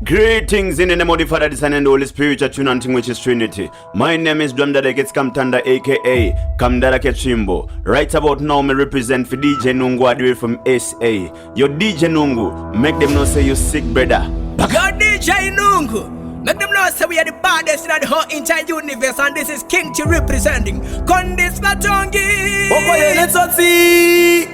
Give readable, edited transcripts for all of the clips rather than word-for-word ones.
Greetings in the name of the Father, the Son, and the Holy Spirit, a tunanting which is Trinity. My name is Dwamdada Gets Kamtanda, aka Kamdara Kechimbo. Right about now, me represent for DJ Nungu Adwe from SA. Your DJ Nungu, make them know say you sick, brother. Your DJ Nungu, make them know say we are the baddest in the whole entire universe, and this is King T representing Kondis Matongi. Okoye Netsotsi,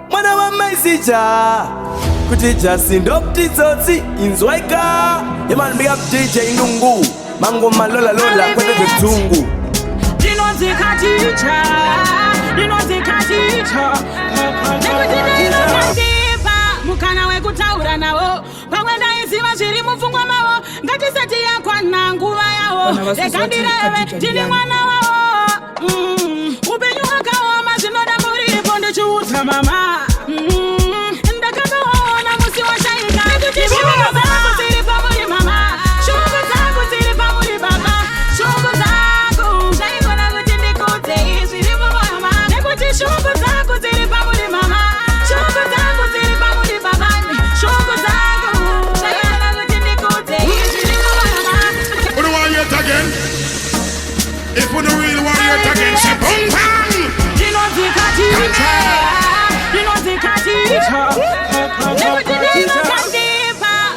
mwana wa maisija. Kuti Justin Dopti Tsotsi Inzwaika. Yeah man, big up DJ Nungu. Mango malola lola kwete vitungu. Dinozika teacher, dinozika teacher. Nekutindipa, mukana we kutaura nawo. Pamwenda isi vashiri mufungwa mawo. Ngatisati ya kwa nanguva yawo. Rekandirewe, tini mwana wawo. Upenyu wakawo, mazinoda muri ponde chuta mama. If we don't really want you again, say boom bang.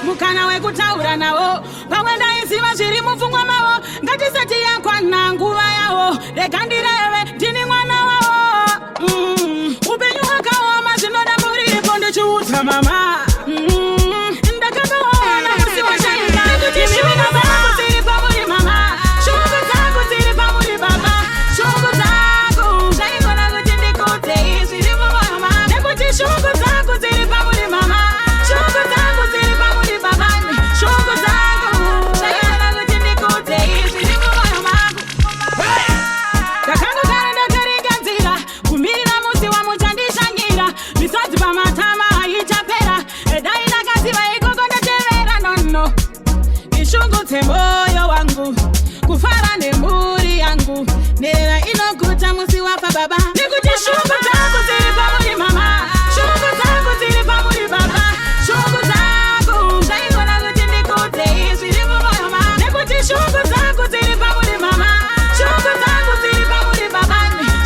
Mukana we kutaura nawo. Pamwenda isi vashiri mufungwa mawo. Ngatisati ya kwa nanguva yawo. Rekandirewe, tini mwana wawo. Upenyu wakawo, mazinoda muri ponde chuta mama. Ndakakaona musi washaika. Nekutimimi nabana kusiri pamuri mama. Shungu zangu ziri pamuri baba. Shungu zangu shaikona kutindikote isiri mama. Nekuti shungu zangu ziri pamuri mama. Shungu zangu ziri pamuri baba. Shungu zangu shaikona kutindikote isiri mama. Kakangu karenda karinganzira. Kumirira musi wa muchandisha ngira. Miswati pa matama haichapera. Edaina kaziva ikokonda tevera nono. Ishungu temoyo wangu. Kufara ne muri yangu. Nera inokuta musi wapa baba. Nikuti shungu zangu ziri pamuri mama. Shungu zangu ziri pamuri baba. Shungu zangu shaikona kutindikote isiri mama. Nikuti shungu zangu ziri pamuri mama. Shungu zangu ziri pamuri baba.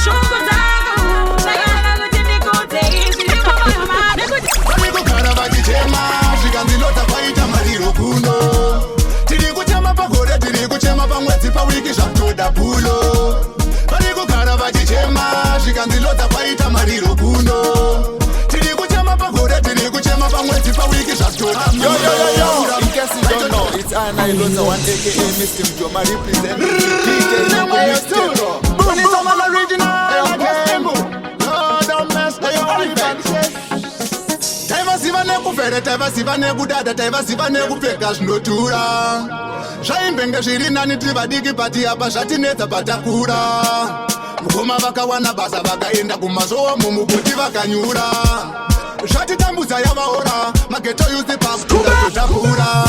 Shungu zangu shaikona kutindikote isiri mama. Nikuti kukara vachichema, zvikandilota kwaita mariro kuno. Tiri kuchema pagore, tiri kuchema pamwedzi pawiki zvatoda pulo. Vari kugara vachichema, zvikandilota kwaita mariro kuno. Tiri kuchema pagore, tiri kuchema pamwedzi pawiki zvatoda pulo. Yo, in case you don't know, it's Anna Ilota 1 aka Mr. Mjoma representing DJ Nungu Mr. Boom, boom, I'm original again. No, don't mess with your event. Taivasiva nekufere, taivasiva nekudada, taivasiva nekupfeka zvinotura. Zvaimbenge zviri nani tivadiki pati apa zvatinetsa patakura. Mukoma vakawana basa vakaenda kumazowa mumukuti vakanyura. Zvatitambudza yavaora, mageto yusi pakura zvotakura.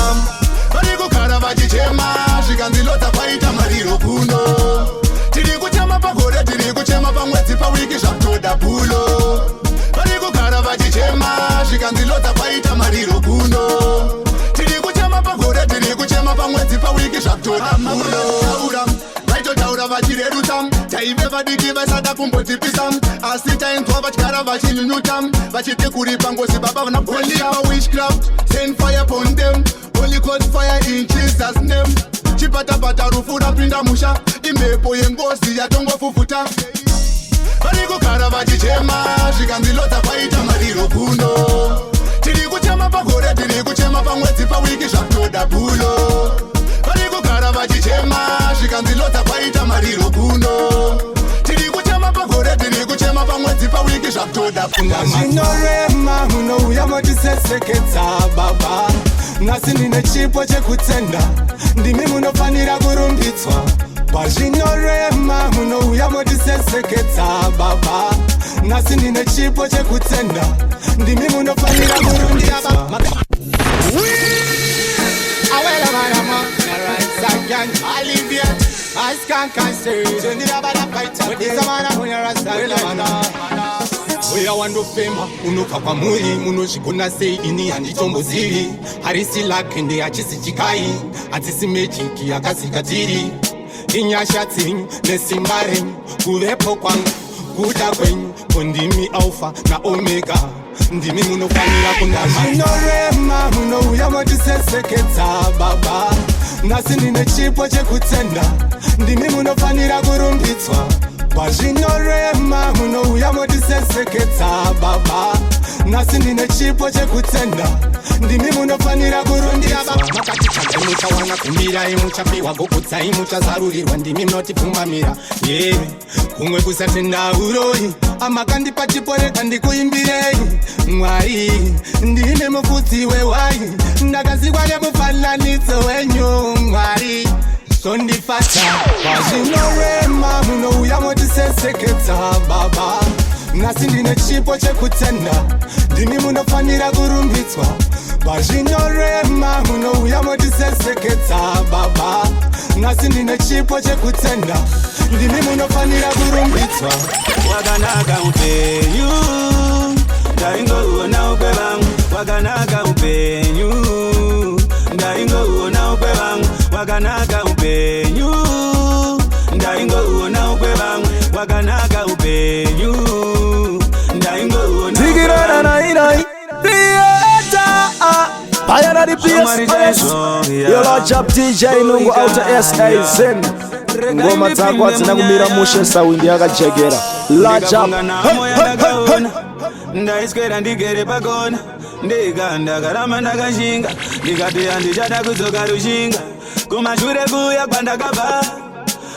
Vari kugara vachichema, zvikandilota kwaita mariro kuno. Tiri kuchema pagore, tiri kuchema pamwedzi pawiki zvatoda pulo. Vari kugara vachichema, zvikandilota kwaita mariro kuno. Tiri kuchema pagore, tiri kuchema pamwedzi pawiki zvatoda pulo. Vaitotaura vachirerutsa, taive vadiki vasada kumbodzipisa. Asi tainzwa vatyara vachinyunyuta, vachiti kuri pangozi baba vanagolia witchcraft. Send fire upon them, Holy Ghost fire in Jesus name. Chipatapata rufu rapinda musha, imhepo yengozi yatongofufuta. Vari kugara vachichema, zvikandilota kwaita mariro kuno. Tiri kuchema pagore, tiri kuchema pamwedzi pawiki zvatoda pulo. Vari kugara vachichema, zvikandilota kwaita mariro kuno. Tiri kuchema pagore, tiri kuchema pamwedzi pawiki zvatoda pulo. Zvinorema munouya motiseseketsa baba. Nhasi ndine chipo chekutenda, ndimi munofanira kurumbidzwa. Pazvinorema munouya motiseseketsa baba. Nhasi ndine chipo chekutenda, ndimi munofanira kurumbidzwa. Awela marama, alright, Sagan, Olivier, Askan Cancer, Jundira Bada Fighter, With the man who you're a star, Weya wandofema unobva kwamuri munozvigona sei ini handitombozivi harisi lake ndeyachisi chikai hadzisi mejiki yakasika tiri inyasha dzenyu nesimba renyu kuvepo kwangu kuda kwenyu kondimi alfa naomega ndimi munofanira kundama zvinorema munouya motisesekedza baba nhasi ndine chipo chekutenda ndimi munofanira kurumbidzwa pazvinorema munouya motisesekedza baba nhasi ndine chipo chekutenda ndimi munofanira kurumbidzwa makatitsvadzai muchawana kumirai muchapiwa gogodzai muchazarurirwa ndimi munotipfumbamira kumwe kusatenda uroi amakandipa chipo rega ndikuimbirei mwari ndine mufudzi wewai ndakazikwa nemufananidzo wenyu mwari sondifata pazvinorema munouya motisesekedza baba nhasi ndine chipo chekutenda ndimi munofanira kurumbidzwa pazvinorema munouya motisesekedza baba nhasi ndine chipo chekutenda ndimi munofanira kurumbidzwa wakanaka upenyu ndaingoona ukwe vangu wakanaka upenyu ndaingoona ukwe vangu wakanaka upenyu ndaingoona ukwe vangu wakanaka upenyu ndaingoona Tigiranainai Payana the PS Yo Lord Up DJ Nungu Outer SA Zen Ngoma takwa tsina kumira mushe sawindi yakajegera Lord Up Ndaiskwera ndigere pagona ndiganda karama ndakashinga ndikati handichada kudzoka rushinga kumashure kuya kwandakabva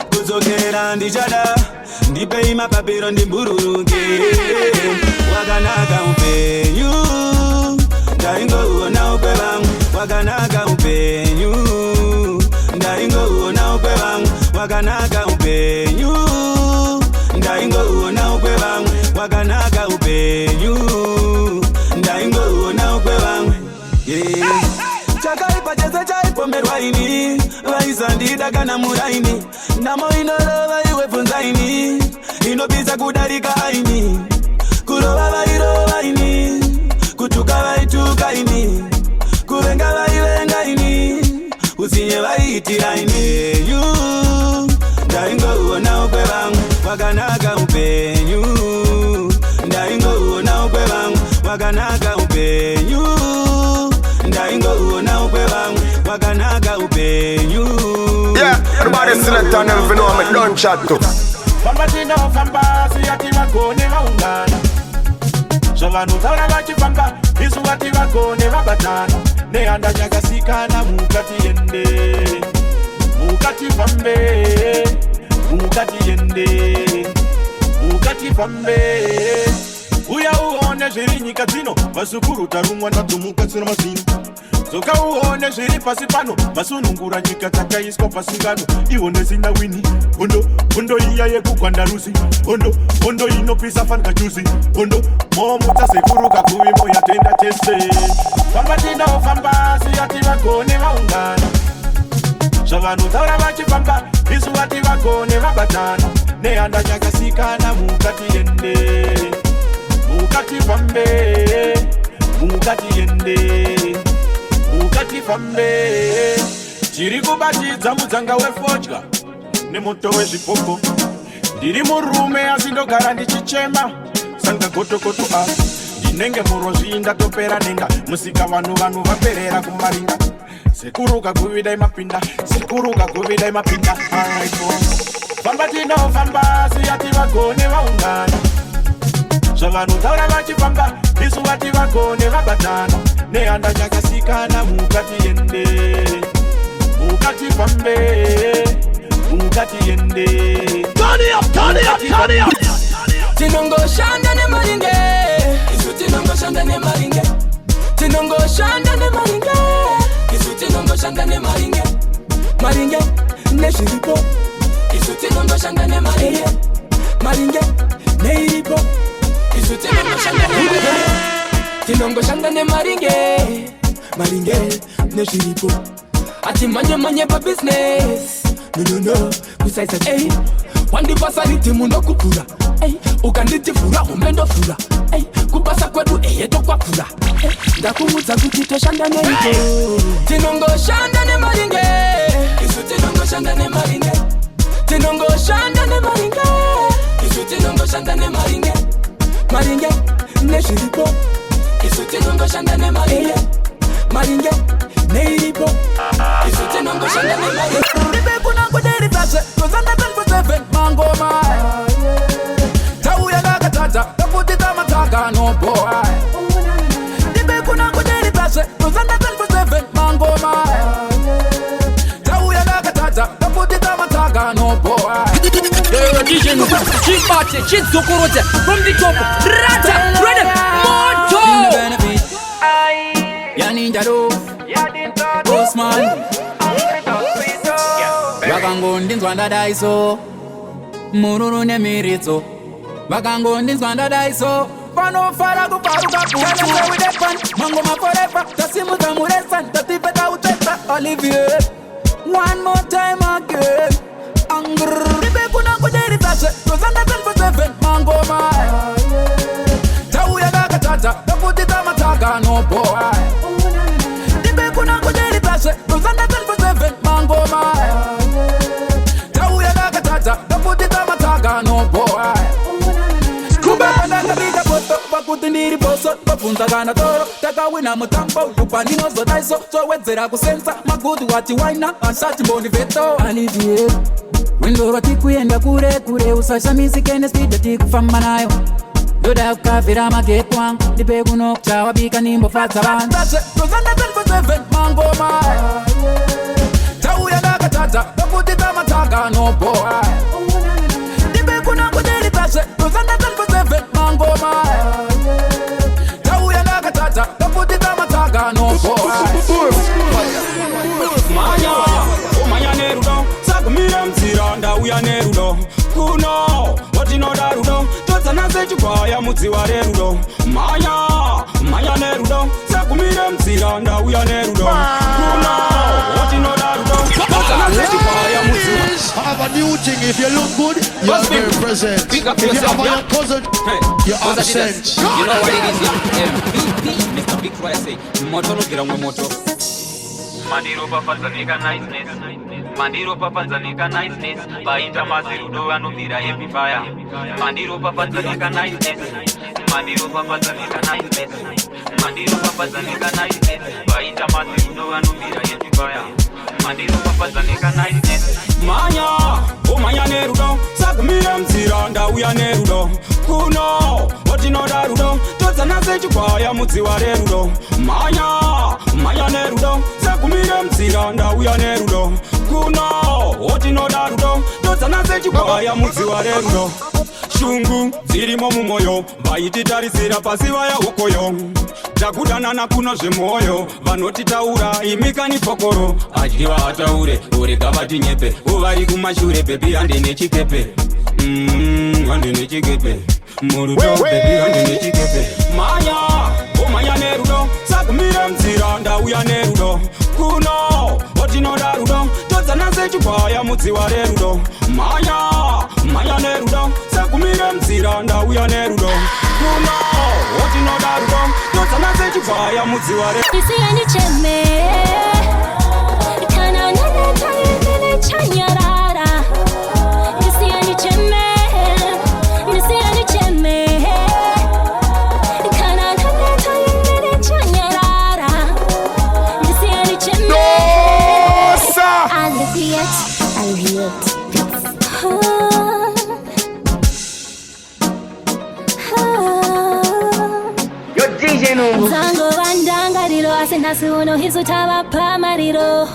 kudzokera ndichada ndipei mapapiro ndimbururuke wakanaka upenyu ndaingoona ukwe vangu wakanaka upenyu ndaingoona ukwe vangu wakanaka upenyu ndaingoona ukwe vangu wakanaka upenyu ndaingoona ukwe vangu chakaipa chese chaipomerwa ini vaisandida kana muraini ndamo inorova iwe bvunzaini inopisa kudarika aini kurova vairova ini kutuka vaituka ini kuvenga vaivenga ini usinye vaiitira ineyu ndaingoona ukwe vangu wakanaka upenyu ndaingoona ukwe vangu wakanaka upenyu ndaingoona ukwe vangu wakanaka upenyu everybody select on them if you know I'm a done chat too Famba tino famba siyati vakone vaungana Zvavanhu taura vachifamba isu vati vakone vabatana nehanda chakasikana mukati yende mukati fambe mukati yende mukati fambe uya uone zviri nyika dzino vasukuru tarumwa natumuka tsina mazino Zoka uone zviri pasi pano masunungura nyika takaiswa pasungano ione zina wini hondo iya yekugwanda rusi hondo inopisa fanka juzi hondo momuta sekuruka kuvimo yatenda tese famba tinofamba siyati vakone vaungana zvavanhu taura vachifamba isu vati vakone vabatana nehanda chakasikana mukati yende mukati fambe mukati yende mukati fambe tiri kubatidza mudzanga wefodya nemoto wezvipoko ndiri murume asi ndogara ndichichema sanga gotokoto asi ndinenge murozvi ndatopera nenga musika vanhu vaperera kumaringa sekuruka kuvidai mapinda sekuruka kuvidai mapinda famba tinofamba siyati vagone vaungana zvavanhu taura vachifamba isu vati vagone vabatana nehanda chakasikana mukati yende mukati fambe mukati yende turn it up tinongoshanda nemaringe isu tinongoshanda nemaringe tinongoshanda nemaringe isu tinongoshanda nemaringe maringe nezviripo isu tinongoshanda nemaringe maringe neiripo isu tinongoshanda nemaringe tinongoshanda nemaringe maringe nezviripo ati manye pa business no kusaisa wandipasa riti munokupura ukanditifura umendofura kupasa kwedu tokwakula ndakuudza kuti toshanda neiko tinongoshanda nemaringe isu tinongoshanda nemaringe tinongoshanda nemaringe isu tinongoshanda nemaringe maringe nezviripo isu tinongoshanda nemaringe maringe neiripo isu tinongoshanda nemaringe ndibekuna kuderitase tozanda 24/7 mangoma tauya nakatata takutita mataka no boy ndibekuna kuderitase tozanda 24/7 mangoma tauya nakatata takutita mataka no boy DJ Nungu chibate chizokorote from the top rata ready moto yaninjaro Osman vakangondinzwa ndadaiso mururu nemiritso vakangondinzwa ndadaiso panofara kuparuka kuwedepan mangoma forever tasimudza muresa tatipeta uteta Olivier one more time again ndibekuna kuderitase tozanda 24/7 mangoma tauya nakatata takutita mataka no boy ndibekuna kuderitase tozanda 24/7 mangoma tauya nakatata takutita mataka no boy kubandanga boto pakuti ndiri boso babvunza kana toro takawina mutambo upaningozodaiso zowedzera kusensa magudhi wati waina asati mboni veto Olivier windoro tikuyenda kure kure usashamizike nespida tikufamba nayo ndoda kukavhira magepu angu ndipe kuno kuchawabika nimbofadza vanhu tozanda 24/7 mangoma tauya nakatata takutita mataka no boy ndipe kuno kuderitase tozanda 24/7 mangoma tauya nakatata takutita mataka no boy manya nerudo sakumira mzira ndauya nerudo kuno watinoda rudo todzana sechikwaya mudzi wa rerudo manya nerudo sakumira mzira ndauya nerudo kuno watinoda rudo todzana sechikwaya mudzi I have a new thing. If you look good, you are very present. If you have a young cousin, you're absent. You know what it is, yeah? Mr. Big Fry say, moto no giramwe moto. Mandiro papanzanika niceness. Mandiro papanzanika niceness. Baita mazirudo anomira happy fire. Mandiro papanzanika niceness. Mandiro papanzanika niceness. Mandiro papanzanika niceness. Baita mazirudo anomira happy fire. Mandiro papanzanika niceness. Manya nerudo sakumira mzira ndauya nerudo kuno watinoda rudo todzana sechikwaya mudzi wa rerudo manya nerudo sakumira mzira ndauya nerudo kuno watinoda rudo todzana sechikwaya mudzi wa rerudo shungu dzirimo mumwoyo vaititarisira pasi vaya ukoyo takudanana kuno zvemwoyo vanotitaura imikani pokoro adyiwa ataure urega vati nyepe uvari kumashure bebi handine chikepe handine chikepe murudo bebi handine chikepe manya nerudo sakumira mzira ndauya nerudo kuno watinoda rudo todzana sechikwaya mudzi wa rerudo manya nerudo sakumira mzira ndauya nerudo kuno watinoda rudo todzana sechikwaya mudzi wa rerudo isiyani cheme kana nana tayene chanyarara isiyani cheme kana nana tayene chanyarara isiyani cheme Alleviate DJ Nungu Zango vandangariro asinasi uno hisutava pamariro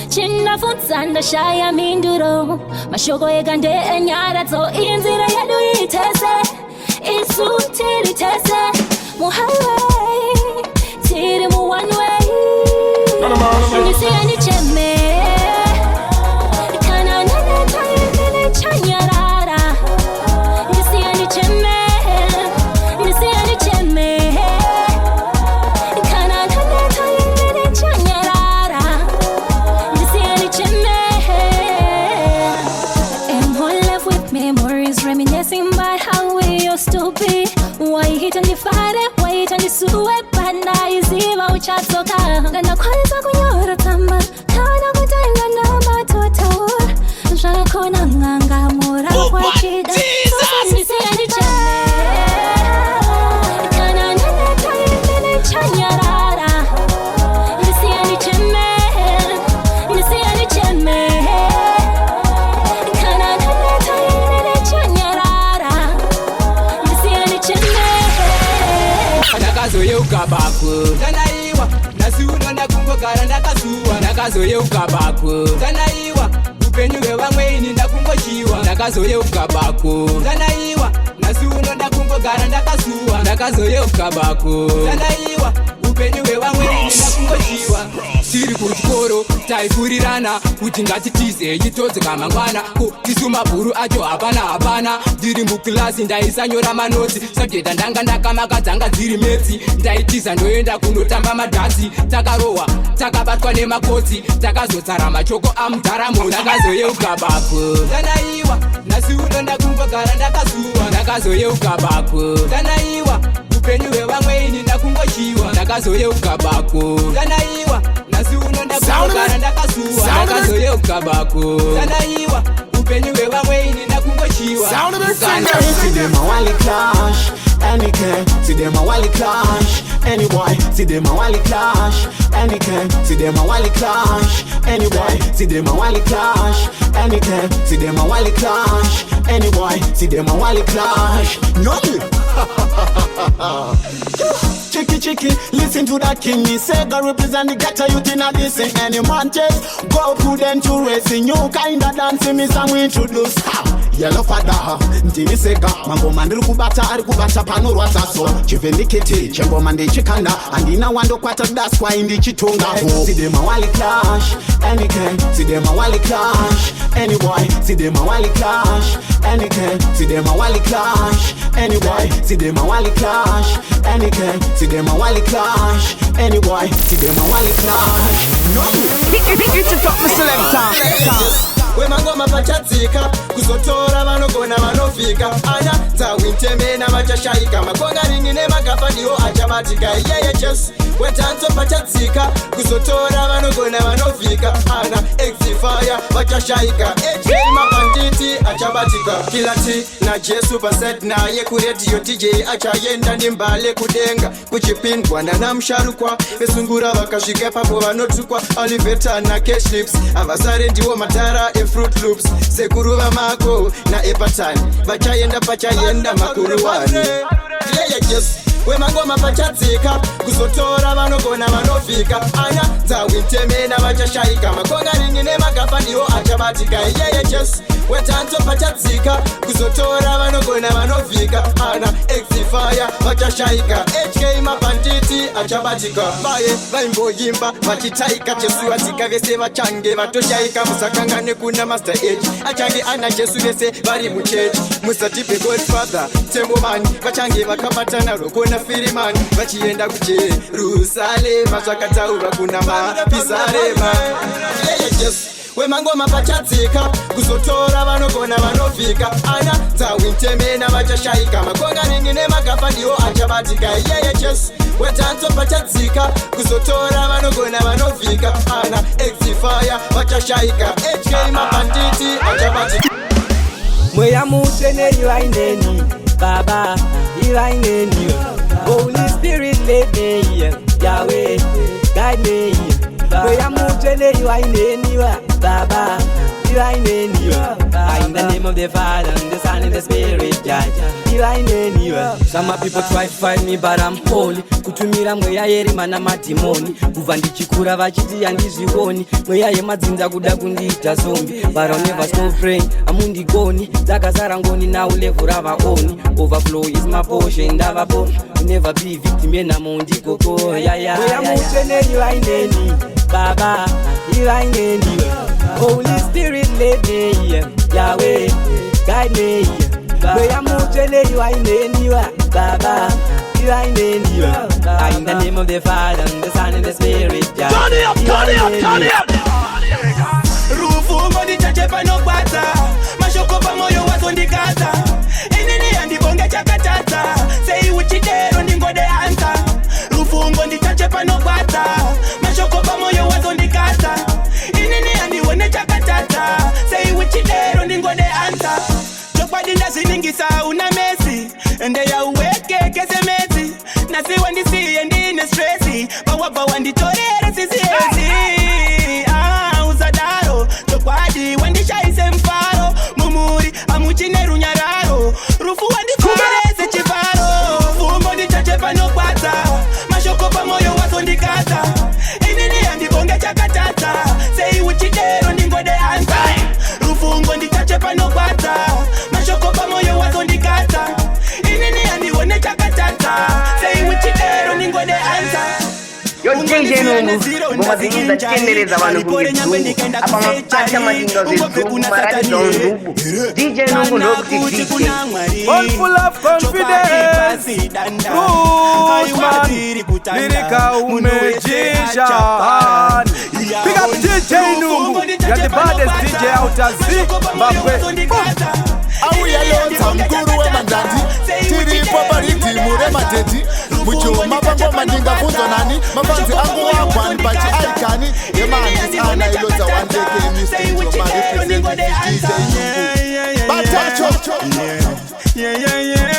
chinafunza ndashaya minduro mashoko egande enyaradzo inzira yedu itese isu tiri tese muhighway tiri mu one way ndisiyani cheme kana nana tayene chanyarara ndisiyani cheme reminiscing about how we used to be. Why wait and fire, wait and suwe bana iziva uchatsoka. Ngana kwanza kunyora tamba, kana kutanga na matoto. Shakona nganga mora kwa chida. Sisi anichane. Kana nana tayi chanyarara. Sisi anichane. Sisi anichane. Kana nana tayi chanyarara. Sisi anichane. Ndakazoyeuka bako tanaiwa nasuno ndakungogara ndakasuwa ndakazoyeuka bako tanaiwa upenyu hwevamweni ndakungochiwa ndakazoyeuka bako tanaiwa nasuno ndakungogara ndakasuwa ndakazoyeuka bako tanaiwa upenyu hwevamweni ndakungochiwa tiri kuchikoro taifurirana kuti ngatitize chitodzoka mangwana ko tisu mabhuru acho hapana ndiri mukilasi ndaisanyora manoti sabjeta ndanga ndakamaka dzanga dziri metsi ndaitiza ndoenda kunotamba madhasi takarohwa takabatwa nemakotsi takazotsara machoko amudharamo ndakazoyeuka bako tanaiwa nasuno ndakungogara ndakasuwa ndakazoyeuka bako tanaiwa upenyu hwevamweni ndakungochiwa ndakazoyeuka bako tanaiwa nasuno ndakungogara ndakasuwa ndakazoyeuka bako tanaiwa upenyu hwevamweni ndakungochiwa See them a wally clash, any can. See them a wally clash, any boy. See them a wally clash, any can. See them a wally clash, any boy. See them a wally clash, any can. See them a wally clash, any boy. See them a wally clash. No me. Chicky, listen to that king. Me say go represent the ghetto youth in a this. Any man just go prudent to racing. You kinda dancing me some introduce. Yellow father, ntini sega mambo mandiri kubata pano rwasaso chivendikiti chembo mande chikanda andina wando kwata daswa indi chitunga see them a wally clash any can see them a wally clash any boy see them a wally clash any can see them a wally clash any boy see them a wally clash any can see them a wally clash any boy see them a wally clash no it's a top selector wemangoma pachatsika kuzotora vanogona vanofika ana dzawintemena vachashaika makonga ringi nemagafa ndiwo achabatika yeye jesu wetanzo pachatsika kuzotora vanogona vanofika ana exifaya vachashaika HK mapanditi achabatika kilati na jesu paset naye kuredio TJ achayenda ndimbale kudenga kuchipindwa na msharukwa vesungura vakasvika papo vanotukwa aliveta na cashlips avasare ndiwo matara Fruit Loops sekuruva mako na epatani vachayenda makuruwani yeye jesu wemangoma pachatsika kuzotora vanogona vanofika anya dzawintemena vachashaika makonga ringi nemagafa ndiwo achabatika yeye jesu wetanzo pachatsika kuzotora vanogona vanofika ana exifaya vachashaika HK mapanditi achabatika vaye vaimboyimba vachitaika jesu atika vese vachange vatoshaika musakangane kuna master H achange ana jesu vese vari muchechi musatipe godfather tembomani vachange vakabatana rokona firimani vachienda kujerusalema zvakataurwa kuna mapisarema yeye jesu wemangoma pachatsika kuzotora vanogona vanofika ana dzawintemena vachashaika makonga ringi nemagafa ndiwo achabatika yeye jesu wetanzo pachatsika kuzotora vanogona vanofika ana exifaya vachashaika HK mapanditi achabatika mweya muteneri vaineni baba ivaineni Holy Spirit lead me Yahweh guide me mweya muteneri vaineni baba ivaineni in the name of the Father and the Son and the Spirit ivaineni some people try to find me but I'm holy kutumira mweya yerima namadhimoni kubva ndichikura vachiti handizvioni mweya yemadzinza kuda kundiita zombi but I'll never stop praying amundigoni dzakazara ngoni now level ravaoni overflow is my portion ndavapo never be victim yenamo ndikoko mweya muteneri vaineni baba ivaineni Holy Spirit lead me Yahweh guide me mweya muteneri vaineni baba ivaineni in the name of the Father and the Son and the Spirit turn it up rufungo ndichachepa nokwata mashoko pamoyo wazondikata inini handibonge chakatata sei uchite DJ Nungu ngoma zingi tendereza abantu kuzungu apa mapata madinga zezungu maradi zonzugu DJ Nungu no DJ all full of confidence good man lirika umejisha pick up DJ Nungu you're the baddest DJ out of Zimbabwe Auya lonza mkuru we mandanzi Tiri popariti mure mateti Mucho mapango mandinga funzo nani Mafanzi angu wakwa nipachi aikani Yemani ana ilota wandeke Mr. Njoma representing DJ Nungu Batacho Yeah